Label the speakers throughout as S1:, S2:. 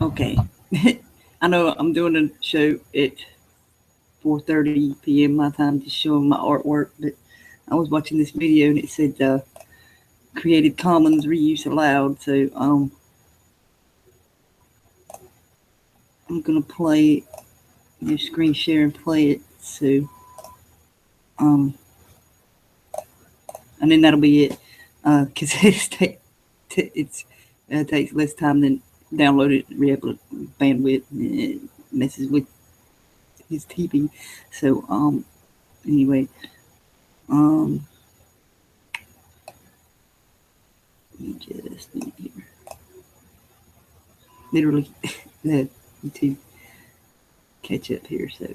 S1: Okay. I know I'm doing a show at 4:30 p.m. my time, just showing my artwork, but I was watching this video and it said Creative Commons reuse allowed. So I'm gonna play your screen share and play it. So and then that'll be it. Because it's takes less time than download it, re-upload bandwidth, and it messes with his TV. So anyway, let me just here. Literally, the YouTube catch up here. So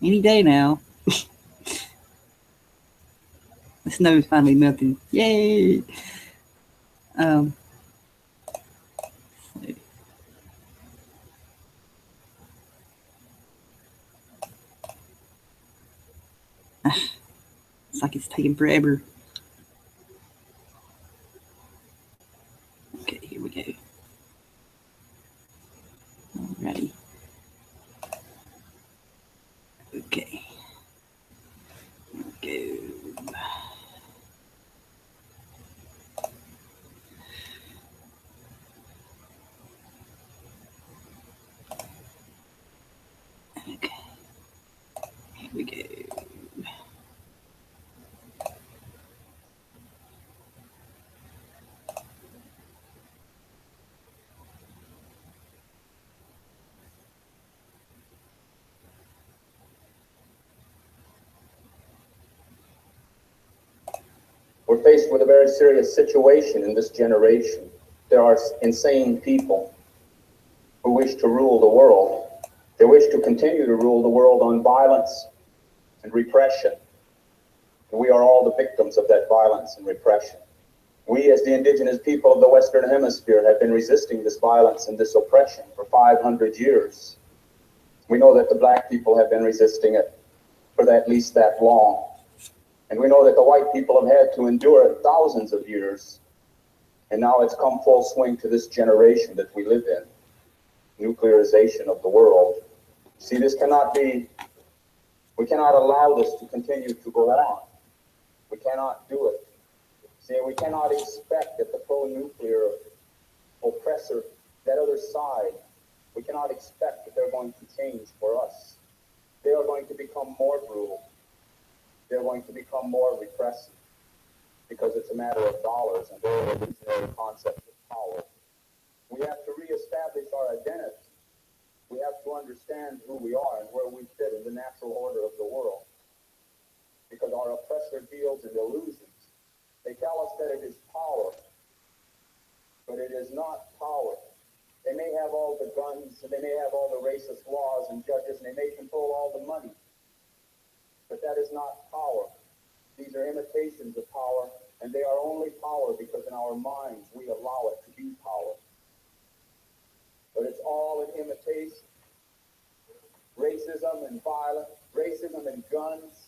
S1: any day now. The snow is finally melting. Yay! So. It's like it's taking forever. Okay, here we go. Alrighty. Okay. Go. Okay. Here we go.
S2: We're faced with a very serious situation in this generation. There are insane people who wish to rule the world. They wish to continue to rule the world on violence and repression. And we are all the victims of that violence and repression. We, as the indigenous people of the Western Hemisphere, have been resisting this violence and this oppression for 500 years. We know that the black people have been resisting it for at least that long. And we know that the white people have had to endure it thousands of years. And now it's come full swing to this generation that we live in. Nuclearization of the world. See, this cannot be, we cannot allow this to continue to go on. We cannot do it. See, we cannot expect that the pro-nuclear oppressor, that other side, we cannot expect that they're going to change for us. They are going to become more brutal. They're going to become more repressive because it's a matter of dollars and their revolutionary concept of power. We have to reestablish our identity. We have to understand who we are and where we fit in the natural order of the world. Because our oppressor deals in illusions. They tell us that it is power, but it is not power. They may have all the guns, and they may have all the racist laws and judges, and they may control all the money. But that is not power. These are imitations of power, and they are only power because in our minds we allow it to be power. But it's all an imitation. Racism and violence, racism and guns,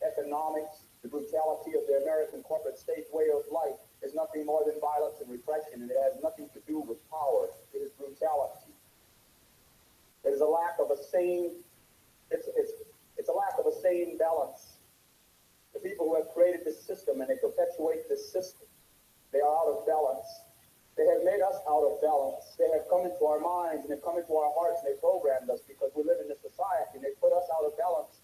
S2: economics, the brutality of the American corporate state way of life is nothing more than violence and repression, and it has nothing to do with power. It is brutality. It is a lack of a sane, it's a lack of a sane balance. The people who have created this system and they perpetuate this system, they are out of balance. They have made us out of balance. They have come into our minds and they've come into our hearts and they programmed us because we live in this society and they put us out of balance.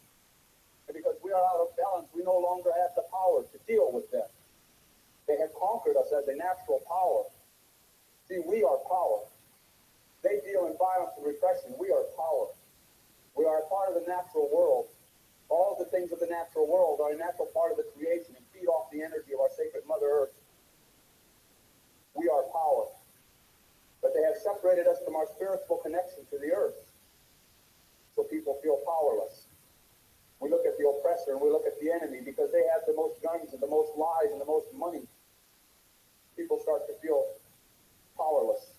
S2: And because we are out of balance, we no longer have the power to deal with them. They have conquered us as a natural power. See, we are power. They deal in violence and repression. We are power. We are a part of the natural world. All the things of the natural world are a natural part of the creation and feed off the energy of our sacred Mother Earth. We are power. But they have separated us from our spiritual connection to the earth. So people feel powerless. We look at the oppressor and we look at the enemy because they have the most guns and the most lies and the most money. People start to feel powerless.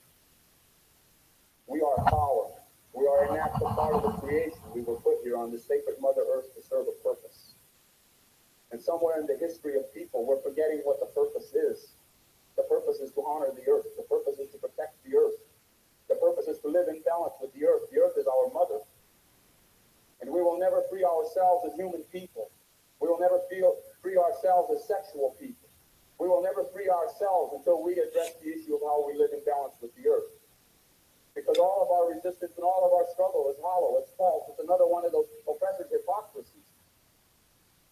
S2: We are power. We are a natural part of the creation. We were put here on this sacred Mother Earth to serve a purpose. And somewhere in the history of people, we're forgetting what the purpose is. The purpose is to honor the earth. The purpose is to protect the earth. The purpose is to live in balance with the earth. The earth is our mother. And we will never free ourselves as human people. We will never free ourselves as sexual people. We will never free ourselves until we address the issue of how we live in balance with the earth. Because all of our resistance and all of our struggle is hollow, it's false. It's another one of those oppressive hypocrisies.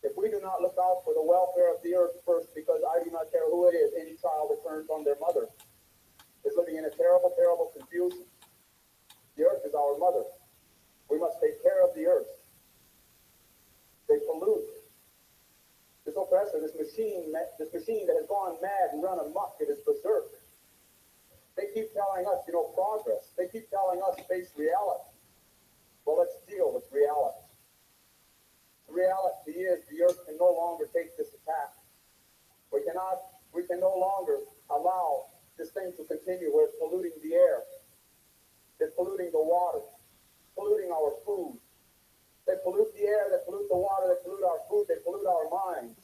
S2: If we do not look out for the welfare of the earth first, because I do not care who it is, any child that turns on their mother is living in a terrible, terrible confusion. The earth is our mother. We must take care of the earth. They pollute. This oppressor, this machine that has gone mad and run amok, it is berserk. They keep telling us, progress. They keep telling us face reality. Well, let's deal with reality. The reality is the earth can no longer take this attack. We can no longer allow this thing to continue where it's polluting the air. It's polluting the water, polluting our food. They pollute the air, they pollute the water, they pollute our food, they pollute our minds.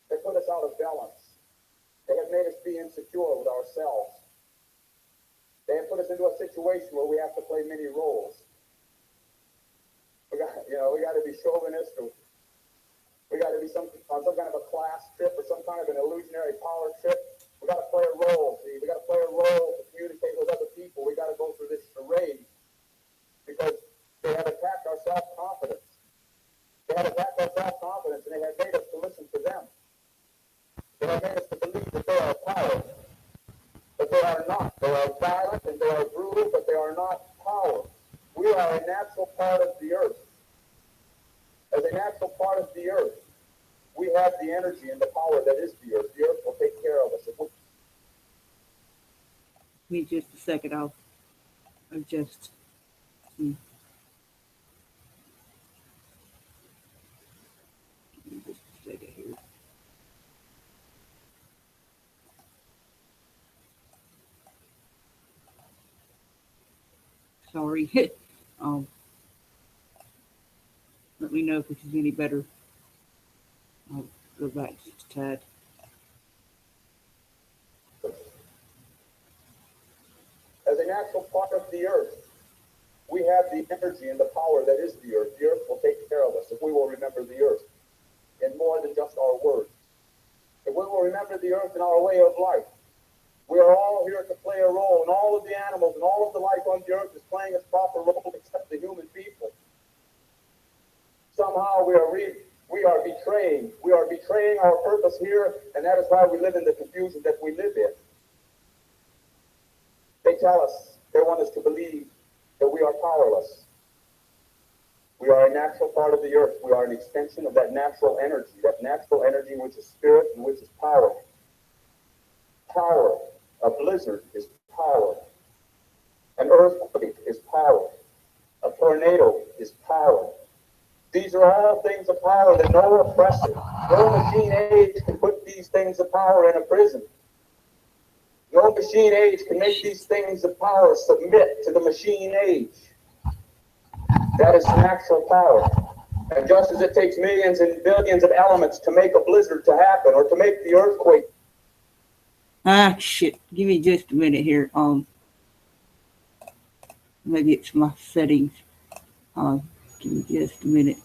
S2: They put us out of balance. They have made us be insecure with ourselves. They have put us into a situation where we have to play many roles. We got to be chauvinist, or we got to be on some kind of a class trip or some kind of an illusionary power trip. We got to play a role. See, we got to play a role to communicate with other people. We got to go through this charade because they have attacked our self-confidence. They have attacked our self-confidence, and they have made us to listen to them. They have made us to believe that they are power, but they are not. They are violent and they are brutal, but they are not power. We are a natural part of the earth. As a natural part of the earth, we have the energy and the power that is the earth. The earth will take care of us.
S1: Give me just a second. I'll adjust. Just a second here. Sorry. Let me know if this is any better. I'll go back just a tad.
S2: As a natural part of the earth, we have the energy and the power that is the earth. The earth will take care of us if we will remember the earth in more than just our words. If we will remember the earth in our way of life, we are all here to play a role, and all of the animals and all of the life on the earth is playing its proper role except the human people. Somehow we are betraying. We are betraying our purpose here, and that is why we live in the confusion that we live in. They tell us, they want us to believe that we are powerless. We are a natural part of the earth. We are an extension of that natural energy which is spirit and which is power. Power. A blizzard is power. An earthquake is power. A tornado is power. These are all things of power that no oppressor, no machine age can put these things of power in a prison. No machine age can make these things of power submit to the machine age. That is natural power. And just as it takes millions and billions of elements to make a blizzard to happen or to make the earthquake.
S1: Shit. Give me just a minute here. Maybe it's my settings. Give me just a minute.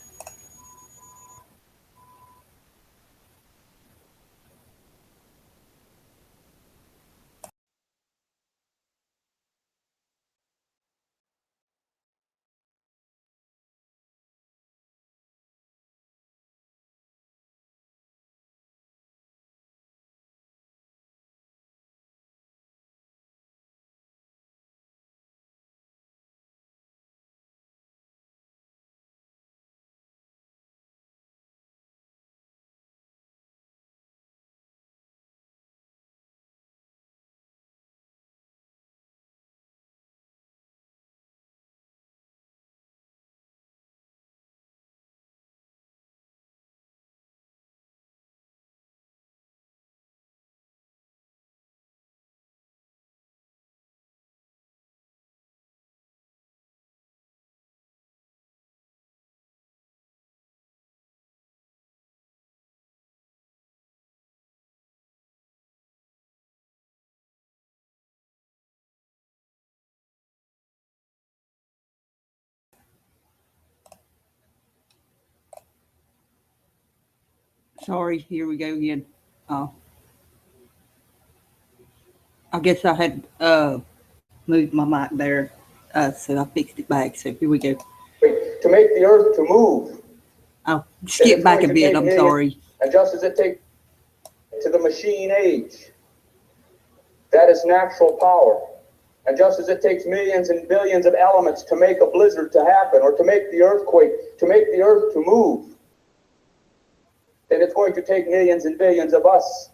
S1: Sorry, here we go again. I guess I had moved my mic there, so I fixed it back. So here we go.
S2: To make the earth to move.
S1: I'll skip back a bit. I'm sorry.
S2: And just as it takes to the machine age, that is natural power. And just as it takes millions and billions of elements to make a blizzard to happen, or to make the earthquake, to make the earth to move, then it's going to take millions and billions of us.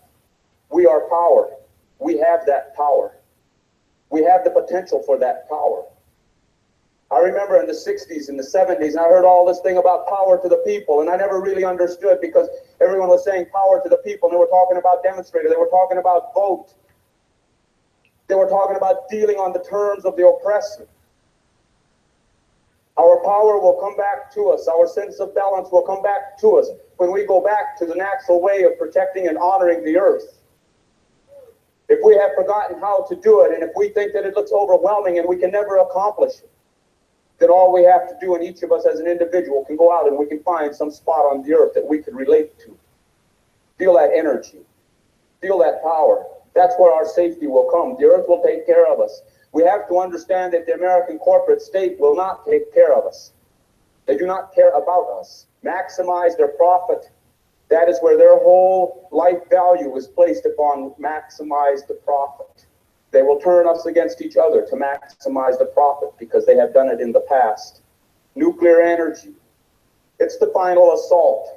S2: We are power. We have that power. We have the potential for that power. I remember in the 60s and the 70s, and I heard all this thing about power to the people, and I never really understood, because everyone was saying power to the people, and they were talking about demonstrator, they were talking about vote. They were talking about dealing on the terms of the oppressor. Our power will come back to us. Our sense of balance will come back to us when we go back to the natural way of protecting and honoring the earth. If we have forgotten how to do it, and if we think that it looks overwhelming and we can never accomplish it, then all we have to do, and each of us as an individual can go out and we can find some spot on the earth that we can relate to. Feel that energy. Feel that power. That's where our safety will come. The earth will take care of us. We have to understand that the American corporate state will not take care of us. They do not care about us. Maximize their profit. That is where their whole life value is placed upon. Maximize the profit. They will turn us against each other to maximize the profit, because they have done it in the past. Nuclear energy. It's the final assault.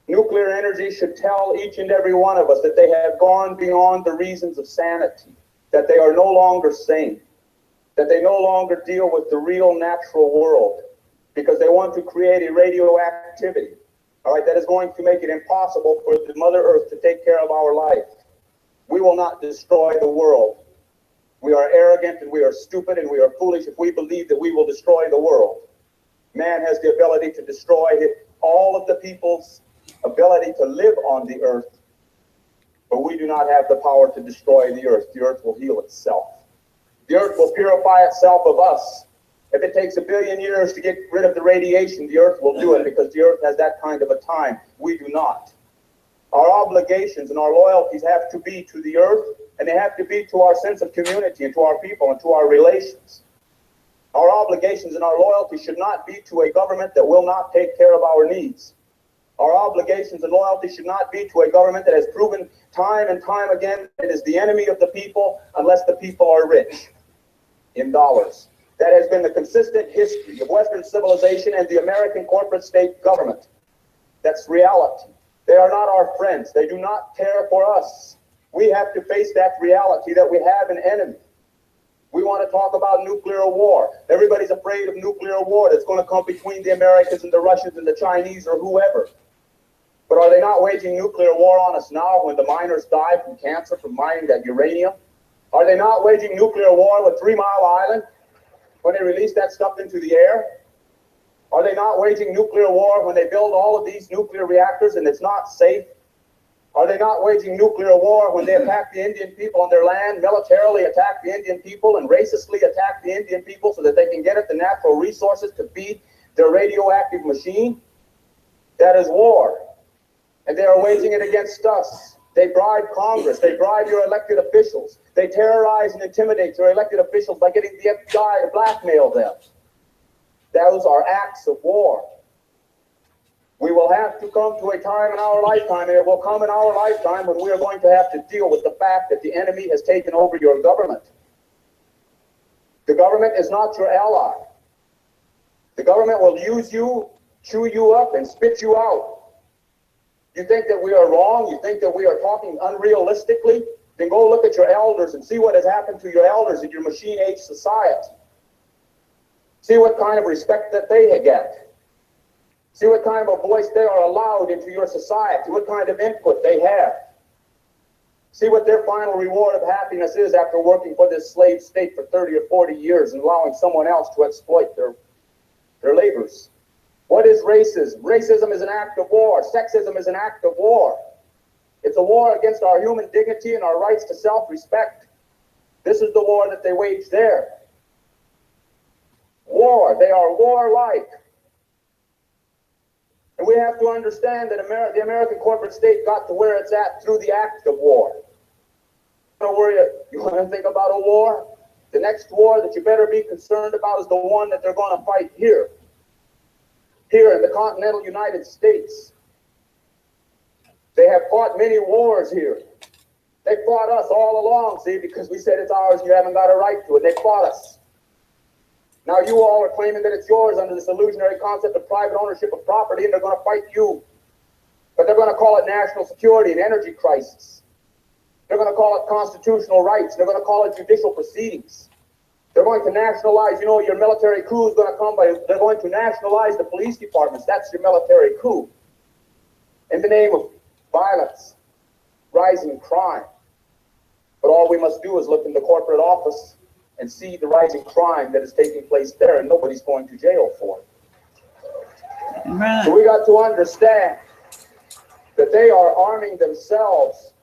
S2: Nuclear energy should tell each and every one of us that they have gone beyond the reasons of sanity, that they are no longer sane, that they no longer deal with the real natural world, because they want to create a radioactivity, all right, that is going to make it impossible for the Mother Earth to take care of our life. We will not destroy the world. We are arrogant and we are stupid and we are foolish if we believe that we will destroy the world. Man has the ability to destroy all of the people's ability to live on the earth, but we do not have the power to destroy the earth. The earth will heal itself. The earth will purify itself of us. If it takes 1 billion years to get rid of the radiation, the earth will do it, because the earth has that kind of a time. We do not. Our obligations and our loyalties have to be to the earth, and they have to be to our sense of community and to our people and to our relations. Our obligations and our loyalty should not be to a government that will not take care of our needs. Our obligations and loyalty should not be to a government that has proven time and time again that it is the enemy of the people unless the people are rich in dollars. That has been the consistent history of Western civilization and the American corporate state government. That's reality. They are not our friends. They do not care for us. We have to face that reality that we have an enemy. We want to talk about nuclear war. Everybody's afraid of nuclear war that's going to come between the Americans and the Russians and the Chinese or whoever. But are they not waging nuclear war on us now when the miners die from cancer from mining that uranium? Are they not waging nuclear war with 3 Mile Island when they release that stuff into the air? Are they not waging nuclear war when they build all of these nuclear reactors and it's not safe? Are they not waging nuclear war when they attack the Indian people on their land, militarily attack the Indian people and racistly attack the Indian people so that they can get at the natural resources to feed their radioactive machine? That is war. And they are waging it against us. They bribe Congress. They bribe your elected officials. They terrorize and intimidate your elected officials by getting the FBI to blackmail them. Those are acts of war. We will have to come to a time in our lifetime, and it will come in our lifetime, when we are going to have to deal with the fact that the enemy has taken over your government. The government is not your ally. The government will use you, chew you up, and spit you out. You think that we are wrong? You think that we are talking unrealistically? Then go look at your elders and see what has happened to your elders in your machine-age society. See what kind of respect that they get. See what kind of a voice they are allowed into your society, what kind of input they have. See what their final reward of happiness is after working for this slave state for 30 or 40 years and allowing someone else to exploit their labors. What is racism? Racism is an act of war. Sexism is an act of war. It's a war against our human dignity and our rights to self-respect. This is the war that they wage there. War. They are warlike. And we have to understand that the American corporate state got to where it's at through the act of war. You want to think about a war? The next war that you better be concerned about is the one that they're going to fight here. Here in the continental United States. They have fought many wars here. They fought us all along, see, because we said it's ours and you haven't got a right to it. They fought us. Now you all are claiming that it's yours under this illusionary concept of private ownership of property, and they're going to fight you. But they're going to call it national security and energy crisis. They're going to call it constitutional rights. They're going to call it judicial proceedings. They're going to nationalize, you know, your military coup is going to come by, they're going to nationalize the police departments. That's your military coup. In the name of violence, rising crime. But all we must do is look in the corporate office and see the rising crime that is taking place there, and nobody's going to jail for it.
S1: Right.
S2: So we got to understand that they are arming themselves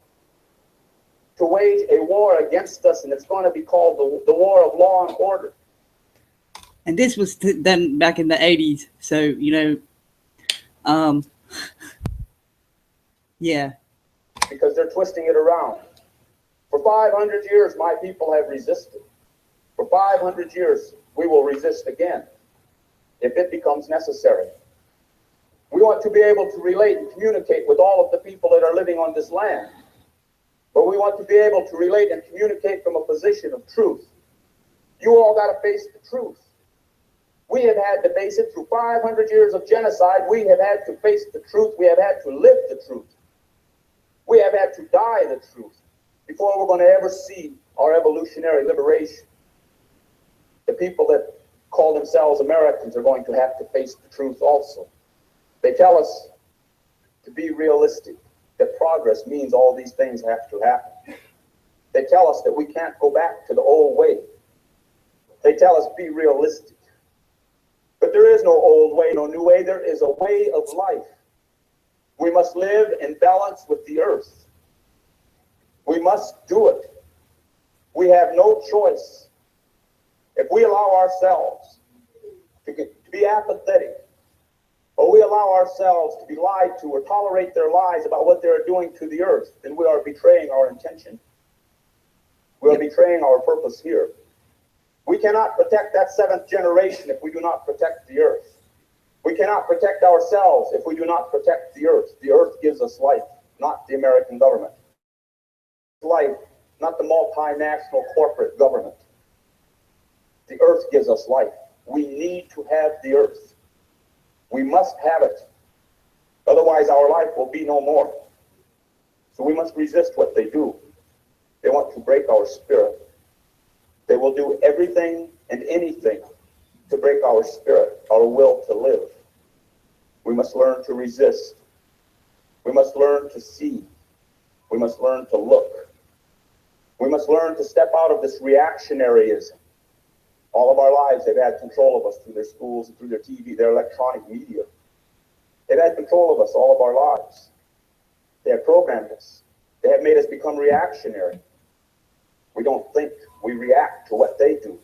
S2: to wage a war against us, and it's going to be called the war of law and order.
S1: And this was done back in the 80s, so, you know, yeah.
S2: Because they're twisting it around. For 500 years, my people have resisted. For 500 years, we will resist again if it becomes necessary. We want to be able to relate and communicate with all of the people that are living on this land. But we want to be able to relate and communicate from a position of truth. You all got to face the truth. We have had to face it through 500 years of genocide. We have had to face the truth. We have had to live the truth. We have had to die the truth before we're going to ever see our evolutionary liberation. The people that call themselves Americans are going to have to face the truth also. They tell us to be realistic, that progress means all these things have to happen. They tell us that we can't go back to the old way. They tell us be realistic. But there is no old way, no new way. There is a way of life. We must live in balance with the earth. We must do it. We have no choice. If we allow ourselves to be apathetic, or we allow ourselves to be lied to or tolerate their lies about what they're doing to the earth, then we are betraying our intention. We are betraying our purpose here. We cannot protect that seventh generation if we do not protect the earth. We cannot protect ourselves if we do not protect the earth. The earth gives us life, not the American government. Life, not the multinational corporate government. The earth gives us life. We need to have the earth. We must have it. Otherwise, our life will be no more. So we must resist what they do. They want to break our spirit. They will do everything and anything to break our spirit, our will to live. We must learn to resist. We must learn to see. We must learn to look. We must learn to step out of this reactionaryism. All of our lives, they've had control of us through their schools and through their TV, their electronic media. They've had control of us all of our lives. They have programmed us. They have made us become reactionary. We don't think, we react to what they do.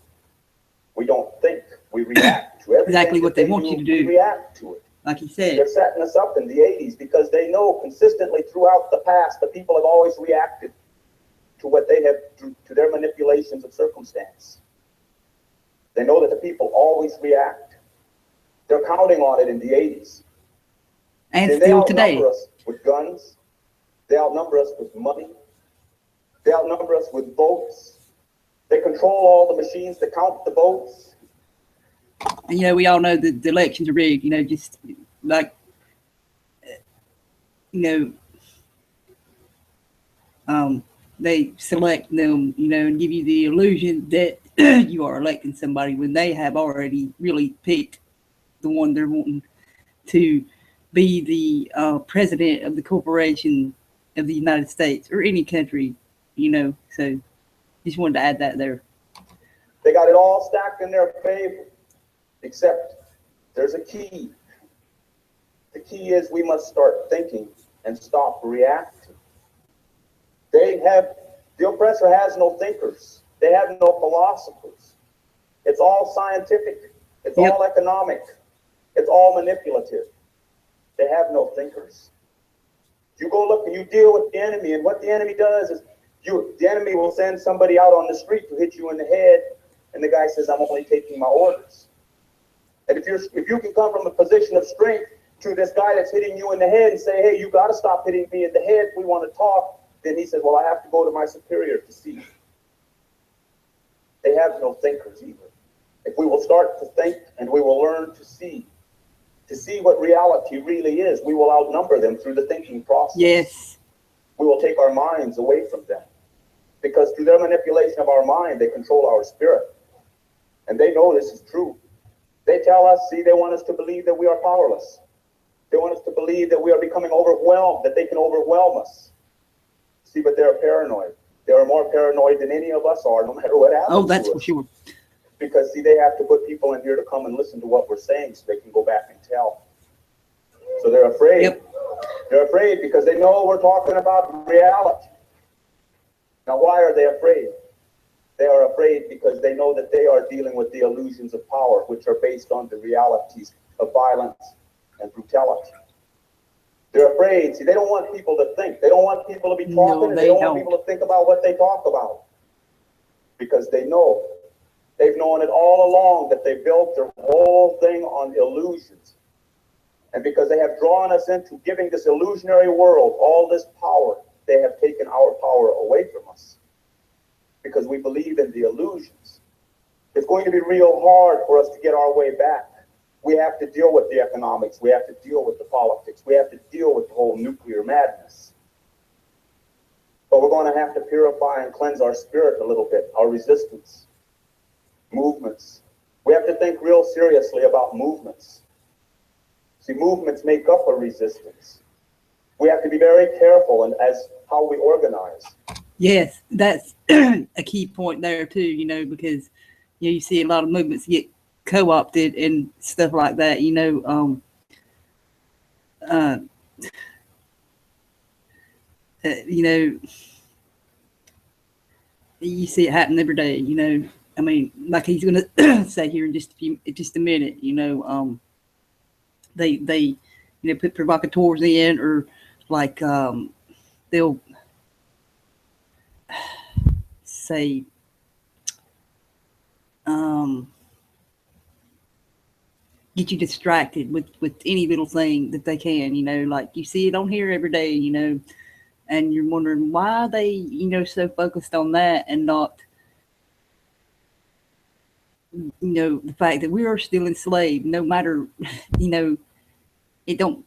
S2: We don't think, we react to everything
S1: Exactly what they want you to do.
S2: We react to it.
S1: Like you said.
S2: They're setting us up in the 80s because they know consistently throughout the past the people have always reacted to what they have, to their manipulations of circumstance. They know that the people always react. They're counting on it in the 80s.
S1: And still today.
S2: They outnumber us with guns. They outnumber us with money. They outnumber us with votes. They control all the machines that count the votes.
S1: And, you know, we all know that the elections are rigged, you know, just like, you know, they select them, you know, and give you the illusion that you are electing somebody when they have already really picked the one they're wanting to be the president of the corporation of the United States or any country, you know. So just wanted to add that there.
S2: They got it all stacked in their favor, except there's a key. The key is we must start thinking and stop reacting. The oppressor has no thinkers. They have no philosophers. It's all scientific. It's all economic. It's all manipulative. They thinkers. You go look and you deal with the enemy, and what the enemy does is the enemy will send somebody out on the street to hit you in the head, and the guy says, I'm only taking my orders. And if you can come from a position of strength to this guy that's hitting you in the head and say, hey, you got to stop hitting me in the head if we want to talk, then he says, well, I have to go to my superior to see. They have no thinkers either. If we will start to think and we will learn to see what reality really is, we will outnumber them through the thinking process.
S1: Yes.
S2: We will take our minds away from them. Because through their manipulation of our mind, they control our spirit. And they know this is true. They tell us, see, they want us to believe that we are powerless. They want us to believe that we are becoming overwhelmed, that they can overwhelm us. See, but they're paranoid. They are more paranoid than any of us are, no matter what happens.
S1: Oh, that's
S2: to
S1: for
S2: us.
S1: sure.
S2: Because, see, they have to put people in here to come and listen to what we're saying so they can go back and tell. So they're afraid.
S1: Yep.
S2: They're afraid because they know we're talking about reality. Now, why are they afraid? They are afraid because they know that they are dealing with the illusions of power, which are based on the realities of violence and brutality. They're afraid. See, they don't want people to think. They don't want people to be talking,
S1: No,
S2: and they don't want people to think about what they talk about. Because they know. They've known it all along that they built their whole thing on illusions. And because they have drawn us into giving this illusionary world all this power, they have taken our power away from us. Because we believe in the illusions. It's going to be real hard for us to get our way back. We have to deal with the economics. We have to deal with the politics. We have to deal with the whole nuclear madness. But we're going to have to purify and cleanse our spirit a little bit, our resistance, movements. We have to think real seriously about movements. See, movements make up a resistance. We have to be very careful and as how we organize.
S1: Yes, that's a key point there too, because you see a lot of movements get co-opted and stuff like that, you see it happen every day, I mean, like he's gonna say here in just a minute, they put provocateurs in, or like they'll say get you distracted with any little thing that they can, like you see it on here every day, and you're wondering why they, so focused on that and not, the fact that we are still enslaved, no matter, it don't,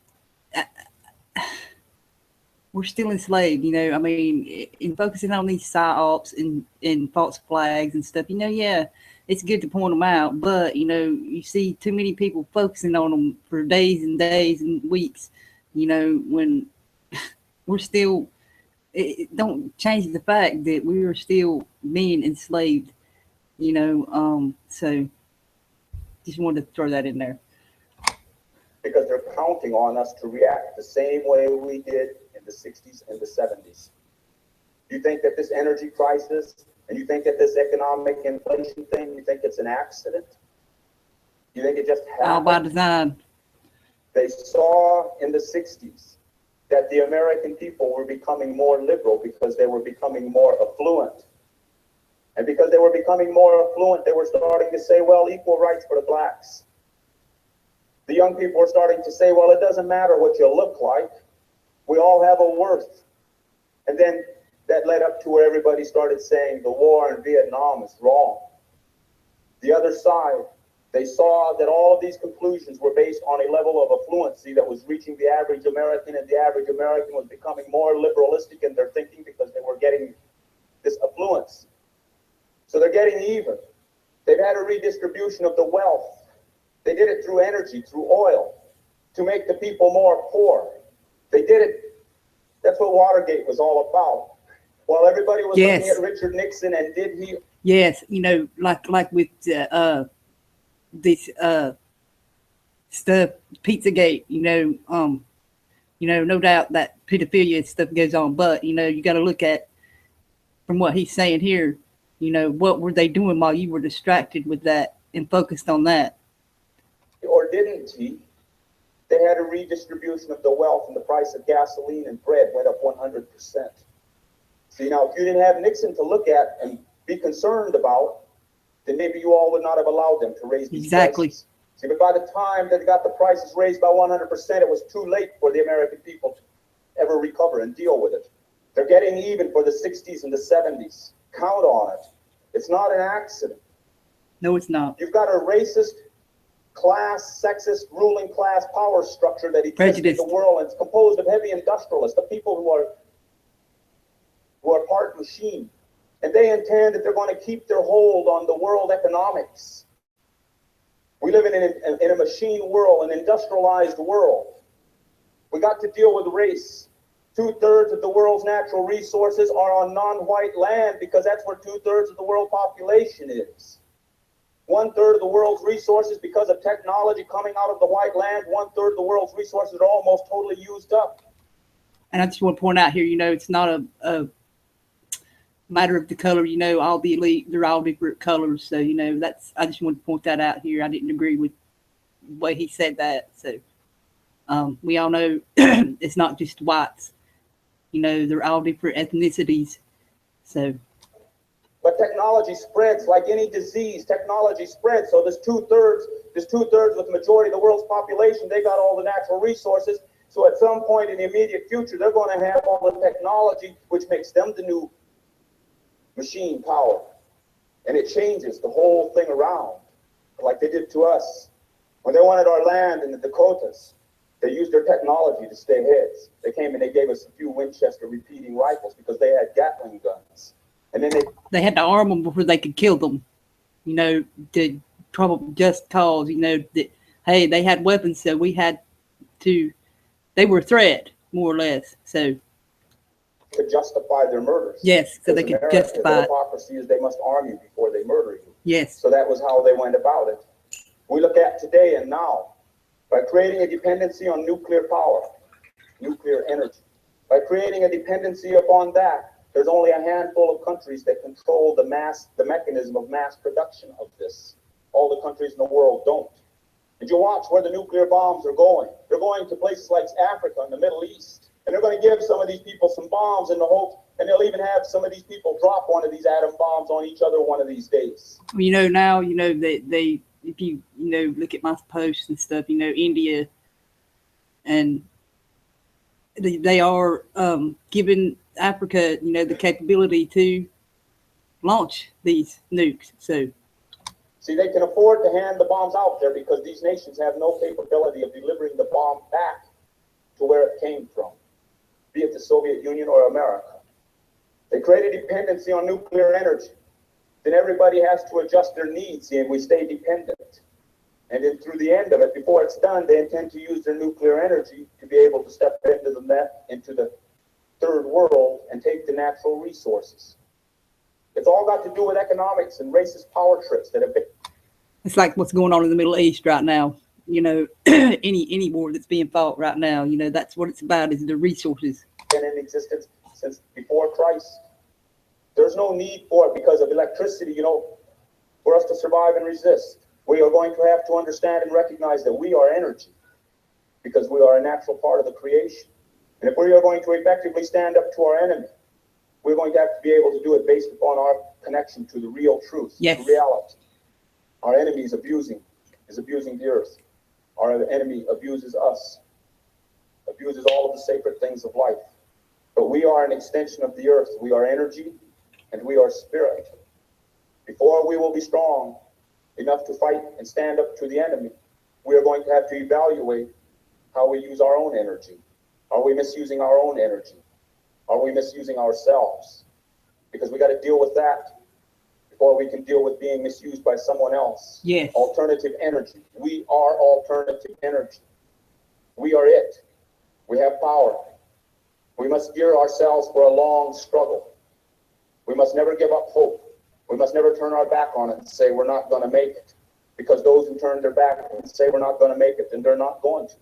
S1: we're still enslaved, I mean, in focusing on these psyops and false flags and stuff, yeah, it's good to point them out, but, you see too many people focusing on them for days and days and weeks, when we're still, it don't change the fact that we are still being enslaved, so just wanted to throw that in there.
S2: Because they're counting on us to react the same way we did in the 60s and the 70s. You think that this energy crisis and you think that this economic inflation thing, you think it's an accident? You think it just happened?
S1: All by design.
S2: They saw in the 60s that the American people were becoming more liberal because they were becoming more affluent. And because they were becoming more affluent, they were starting to say, well, equal rights for the blacks. The young people were starting to say, well, it doesn't matter what you look like. We all have a worth. And then that led up to where everybody started saying the war in Vietnam is wrong. The other side, they saw that all of these conclusions were based on a level of affluency that was reaching the average American, and the average American was becoming more liberalistic in their thinking because they were getting this affluence. So they're getting even. They've had a redistribution of the wealth. They did it through energy, through oil, to make the people more poor. They did it. That's what Watergate was all about. While everybody was looking at Richard Nixon, and did he? Yes,
S1: like with this stuff, Pizzagate. No doubt that pedophilia stuff goes on, but you got to look at from what he's saying here. What were they doing while you were distracted with that and focused on that?
S2: Or didn't he? they had a redistribution of the wealth, and the price of gasoline and bread went up 100%. See, now, if you didn't have Nixon to look at and be concerned about, then maybe you all would not have allowed them to raise these prices. See, but by the time they got the prices raised by 100%, it was too late for the American people to ever recover and deal with it. They're getting even for the 60s and the 70s. Count on it. It's not an accident.
S1: No, it's not.
S2: You've got a racist, class, sexist, ruling class power structure that exists in the world, and it's composed of heavy industrialists, the people who are part machine. And they intend that they're going to keep their hold on the world economics. We live in a machine world, an industrialized world. We got to deal with race. 2/3 of the world's natural resources are on non-white land because that's where 2/3 of the world population is. 1/3 of the world's resources, because of technology coming out of the white land, 1/3 of the world's resources are almost totally used up.
S1: And I just want to point out here, it's not a matter of the color, all the elite, they're all different colors. So, I just want to point that out here. I didn't agree with the way he said that. So, we all know it's not just whites, they're all different ethnicities. So,
S2: but technology spreads like any disease. Technology spreads. So there's 2/3 with the majority of the world's population. They got all the natural resources. So at some point in the immediate future, they're going to have all the technology, which makes them the new machine power. And it changes the whole thing around, like they did to us. When they wanted our land in the Dakotas, they used their technology to stay heads. They came and they gave us a few Winchester repeating rifles because they had Gatling guns. And then
S1: they had to arm them before they could kill them, to probably just cause, that, hey, they had weapons, so we had to, they were a threat, more or less. So,
S2: to justify their murders.
S1: Yes, so they could justify it.
S2: Hypocrisy is they must arm you before they murder you.
S1: Yes.
S2: So that was how they went about it. We look at today and now, by creating a dependency on nuclear power, nuclear energy, by creating a dependency upon that, there's only a handful of countries that control the mechanism of mass production of this. All the countries in the world don't. And you watch where the nuclear bombs are going. They're going to places like Africa and the Middle East. And they're going to give some of these people some bombs in the hope, and they'll even have some of these people drop one of these atom bombs on each other one of these days.
S1: Now, they if you, look at my posts and stuff, India, and they are giving Africa, the capability to launch these nukes. So,
S2: see, they can afford to hand the bombs out there because these nations have no capability of delivering the bomb back to where it came from, be it the Soviet Union or America. They create a dependency on nuclear energy. Then everybody has to adjust their needs, and we stay dependent. And then through the end of it, before it's done, they intend to use their nuclear energy to be able to step into the third world and take the natural resources. It's all got to do with economics and racist power trips that have been.
S1: It's like what's going on in the Middle East right now. Any war that's being fought right now, that's what it's about, is the resources.
S2: Been in existence since before Christ. There's no need for it because of electricity, for us to survive and resist. We are going to have to understand and recognize that we are energy because we are a natural part of the creation. And if we are going to effectively stand up to our enemy, we're going to have to be able to do it based upon our connection to the real truth,
S1: yes.
S2: The reality. Our enemy is abusing the earth. Our enemy abuses us, abuses all of the sacred things of life. But we are an extension of the earth. We are energy and we are spirit. Before we will be strong enough to fight and stand up to the enemy, we are going to have to evaluate how we use our own energy. Are we misusing our own energy? Are we misusing ourselves? Because we got to deal with that before we can deal with being misused by someone else.
S1: Yes.
S2: Alternative energy. We are alternative energy. We are it. We have power. We must gear ourselves for a long struggle. We must never give up hope. We must never turn our back on it and say we're not going to make it. Because those who turn their back and say we're not going to make it, then they're not going to.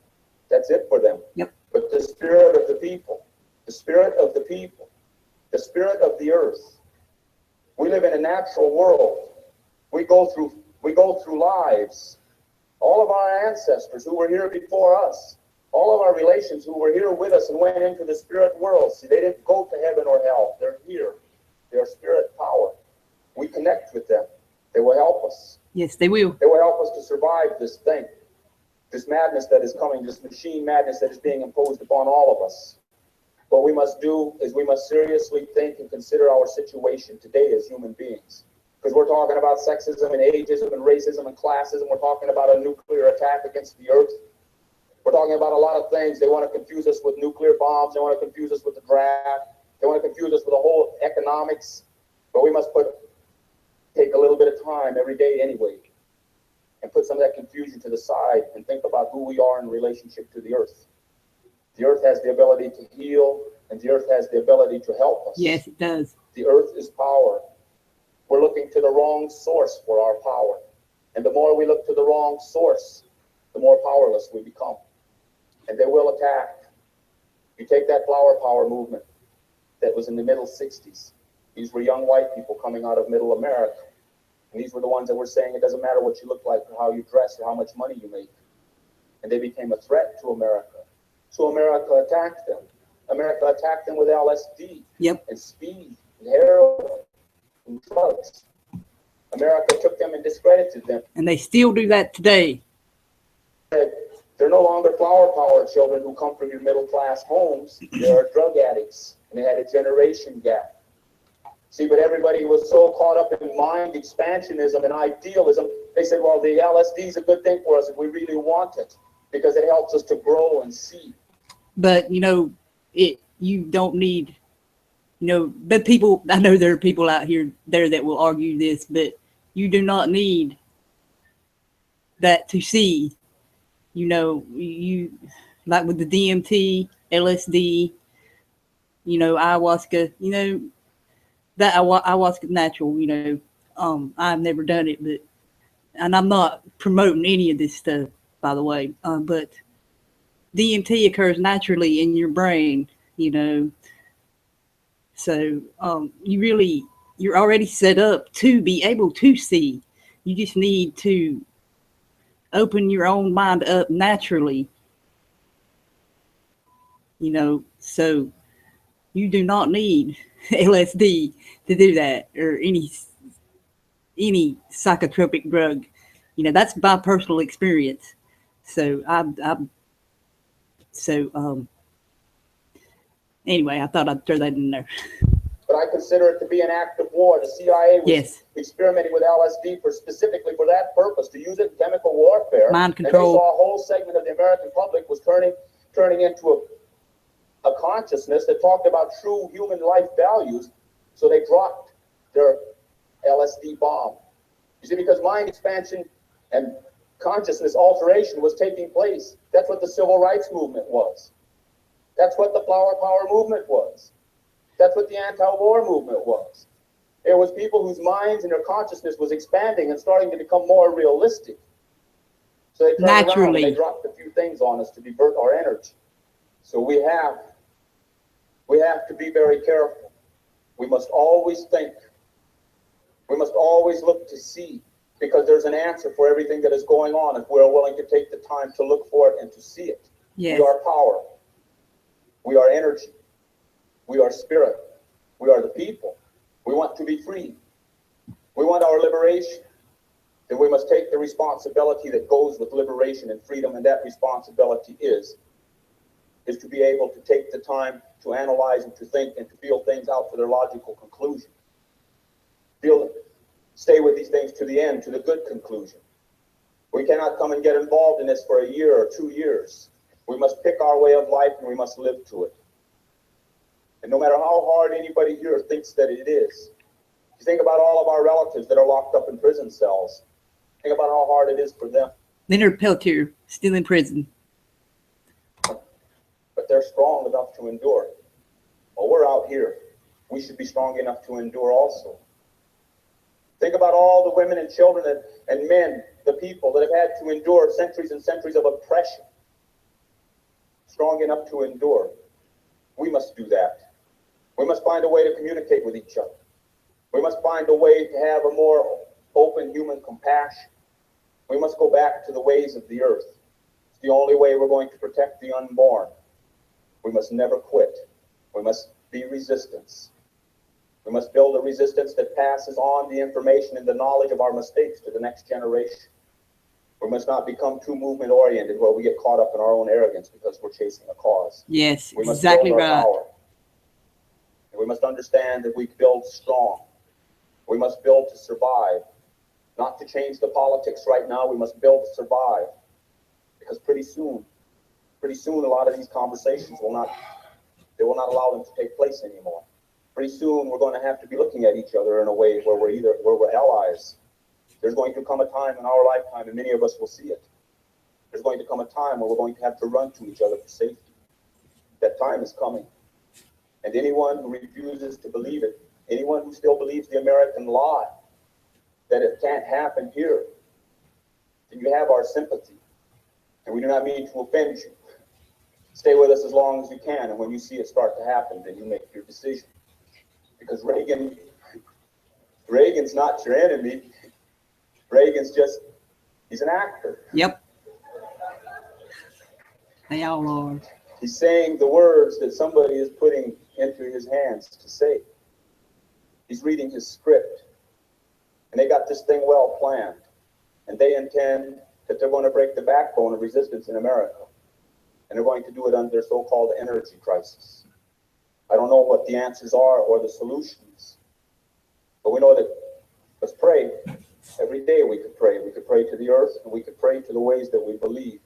S2: That's it for them.
S1: Yep.
S2: But the spirit of the people, the spirit of the people, the spirit of the earth. We live in a natural world. We go through lives. All of our ancestors who were here before us, All of our relations who were here with us and went into the spirit world, see, they didn't go to heaven or hell. They're here. They're spirit power. We connect with them. They will help us.
S1: Yes, they will.
S2: They will help us to survive this thing, this madness that is coming, this machine madness that is being imposed upon all of us. What we must do is we must seriously think and consider our situation today as human beings. Because we're talking about sexism and ageism and racism and classism. We're talking about a nuclear attack against the earth. We're talking about a lot of things. They want to confuse us with nuclear bombs. They want to confuse us with the draft. They want to confuse us with the whole economics. But we must take a little bit of time every day anyway and put some of that confusion to the side and think about who we are in relationship to the earth. The earth has the ability to heal, and the earth has the ability to help us.
S1: Yes, it does.
S2: The earth is power. We're looking to the wrong source for our power. And the more we look to the wrong source, the more powerless we become. And they will attack. You take that flower power movement that was in the middle 60s. These were young white people coming out of middle America. And these were the ones that were saying it doesn't matter what you look like or how you dress or how much money you make. And they became a threat to America. So America attacked them. America attacked them with LSD and speed and heroin and drugs. America took them and discredited them.
S1: And they still do that today.
S2: They're no longer flower power children who come from your middle class homes. They are drug addicts, and they had a generation gap. See, but everybody was so caught up in mind expansionism and idealism. They said, well, the LSD is a good thing for us if we really want it, because it helps us to grow and see.
S1: But, you don't need, but people, I know there are people out there that will argue this, but you do not need that to see, you like with the DMT, LSD, ayahuasca, that ayahuasca natural, I've never done it, and I'm not promoting any of this stuff, by the way, but DMT occurs naturally in your brain, so you're already set up to be able to see. You just need to open your own mind up naturally, so you do not need LSD to do that, or any psychotropic drug. That's my personal experience. So anyway, I thought I'd throw that in there.
S2: But I consider it to be an act of war. The CIA was experimenting with LSD specifically for that purpose, to use it in chemical warfare.
S1: Mind control.
S2: And they saw a whole segment of the American public was turning into a consciousness that talked about true human life values. So they dropped their LSD bomb. You see, because mind expansion and consciousness alteration was taking place. That's what the civil rights movement was. That's what the flower power movement was. That's what the anti-war movement was. It was people whose minds and their consciousness was expanding and starting to become more realistic. So they turned around and they dropped a few things on us to divert our energy. So we have to be very careful. We must always think. We must always look to see, because there's an answer for everything that is going on if we're willing to take the time to look for it and to see it. Yes. We are power. We are energy. We are spirit. We are the people. We want to be free. We want our liberation. Then we must take the responsibility that goes with liberation and freedom, and that responsibility is to be able to take the time to analyze and to think and to feel things out to their logical conclusion. Stay with these things to the end, to the good conclusion. We cannot come and get involved in this for a year or 2 years. We must pick our way of life, and we must live to it. And no matter how hard anybody here thinks that it is, you think about all of our relatives that are locked up in prison cells. Think about how hard it is for them.
S1: Leonard Peltier, still in prison.
S2: But they're strong enough to endure. Well, we're out here. We should be strong enough to endure also. Think about all the women and children and men, the people that have had to endure centuries and centuries of oppression. Strong enough to endure. We must do that. We must find a way to communicate with each other. We must find a way to have a more open human compassion. We must go back to the ways of the earth. the only way we're going to protect the unborn. We must never quit. We must be resistance. We must build a resistance that passes on the information and the knowledge of our mistakes to the next generation. We must not become too movement-oriented where we get caught up in our own arrogance because we're chasing a cause.
S1: Yes,
S2: We must
S1: exactly
S2: build our
S1: right.
S2: power. And we must understand that we build strong. We must build to survive, not to change the politics right now. We must build to survive, because pretty soon, a lot of these conversations will not allow them to take place anymore. Pretty soon, we're going to have to be looking at each other in a way where we're allies. There's going to come a time in our lifetime, and many of us will see it. There's going to come a time where we're going to have to run to each other for safety. That time is coming. And anyone who refuses to believe it, anyone who still believes the American lie, that it can't happen here, then you have our sympathy. And we do not mean to offend you. Stay with us as long as you can, and when you see it start to happen, then you make your decision. Because Reagan's not your enemy. Reagan's just, he's an actor.
S1: Yep. They all are.
S2: He's saying the words that somebody is putting into his hands to say. He's reading his script. And they got this thing well planned. And they intend that they're going to break the backbone of resistance in America. And they're going to do it under their so-called energy crisis. I don't know what the answers are or the solutions. But we know that, let's pray. Every day we could pray. We could pray to the earth, and we could pray to the ways that we believe.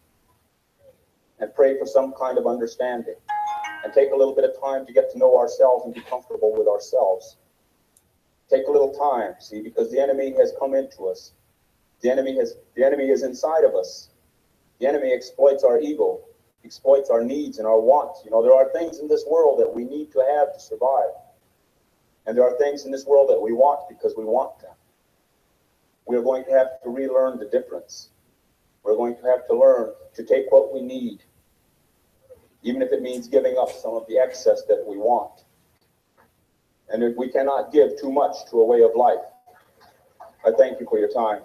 S2: And pray for some kind of understanding. And take a little bit of time to get to know ourselves and be comfortable with ourselves. Take a little time, see, because the enemy has come into us. The enemy is inside of us. The enemy exploits our ego, exploits our needs and our wants. You know, there are things in this world that we need to have to survive. And there are things in this world that we want because we want them. We are going to have to relearn the difference. We're going to have to learn to take what we need, even if it means giving up some of the excess that we want. And if we cannot give too much to a way of life. I thank you for your time.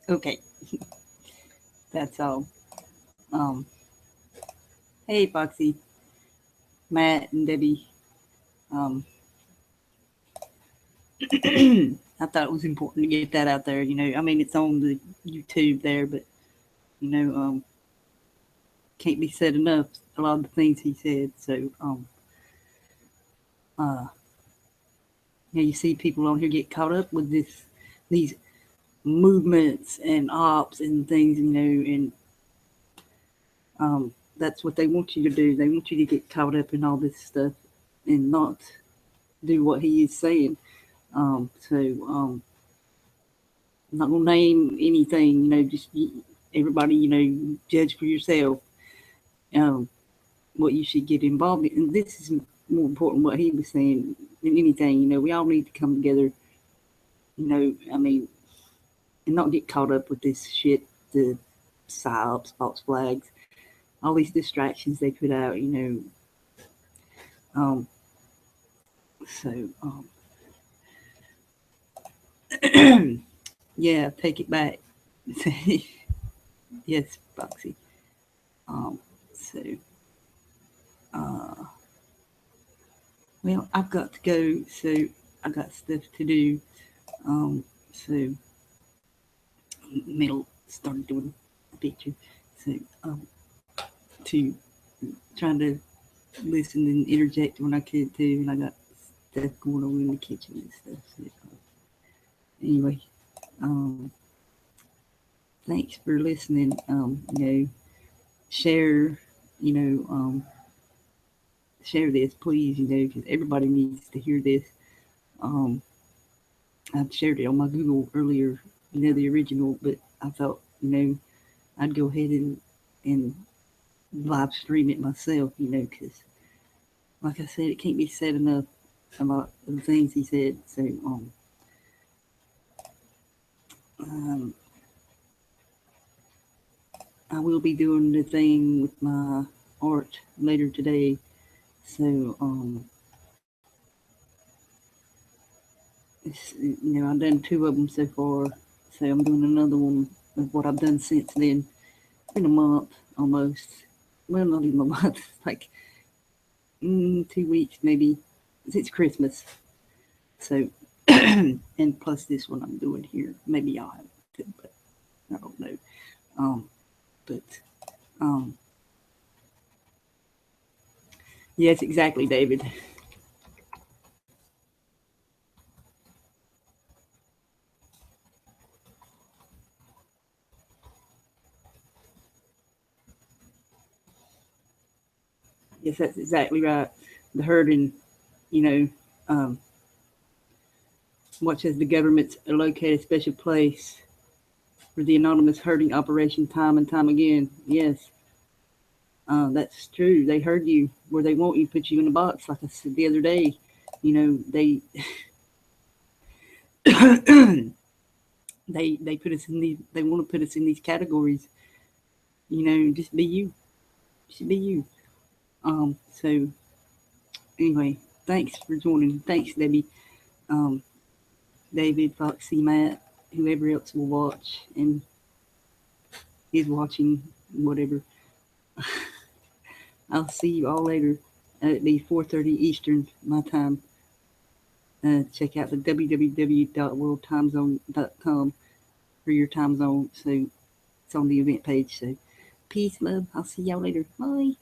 S1: Okay. That's all. Hey, Foxy, Matt, and Debbie. I thought it was important to get that out there. You know, I mean, it's on the YouTube there, but you know, can't be said enough. A lot of the things he said. So, yeah, you see people on here get caught up with these movements and ops and things, you know, and that's what they want you to do. They want you to get caught up in all this stuff and not do what he is saying. I'm not gonna name anything, you know, just everybody, you know, judge for yourself what you should get involved in. And this is more important what he was saying than anything. You know, we all need to come together, you know, I mean, and not get caught up with this shit, the psyops, false flags, all these distractions they put out, you know. Yeah, take it back. Yes, Foxy. Well, I've got to go, so I got stuff to do. So Middle started doing a picture, so to trying to listen and interject when I could too, and I got stuff going on in the kitchen and stuff. So anyway, thanks for listening. You know, share, you know, share this, please, you know, because everybody needs to hear this. I shared it on my Google earlier, you know, the original, but I thought, you know, I'd go ahead and live stream it myself, you know, because, like I said, it can't be said enough about the things he said. So, I will be doing the thing with my art later today. So, I've done 2 of them so far. So I'm doing another one of what I've done since then. It's been a month almost. Well, not even a month. It's like 2 weeks maybe since Christmas. So, and plus this one I'm doing here. Maybe I'll have to, but I don't know. But yes, exactly, David. Yes, that's exactly right. The herding, you know, much as the government's located a special place for the anonymous herding operation time and time again. Yes, that's true. They herd you where they want you, put you in a box, like I said the other day. They they put us in these. They want to put us in these categories. Just be you. Just be you. So anyway, thanks for joining. Thanks, Debbie, um, David, Foxy, Matt, whoever else will watch and is watching, whatever. I'll see you all later. It'll be 4:30 Eastern my time. Check out the www.worldtimezone.com for your time zone. So it's on the event page. So peace, love. I'll see y'all later. Bye.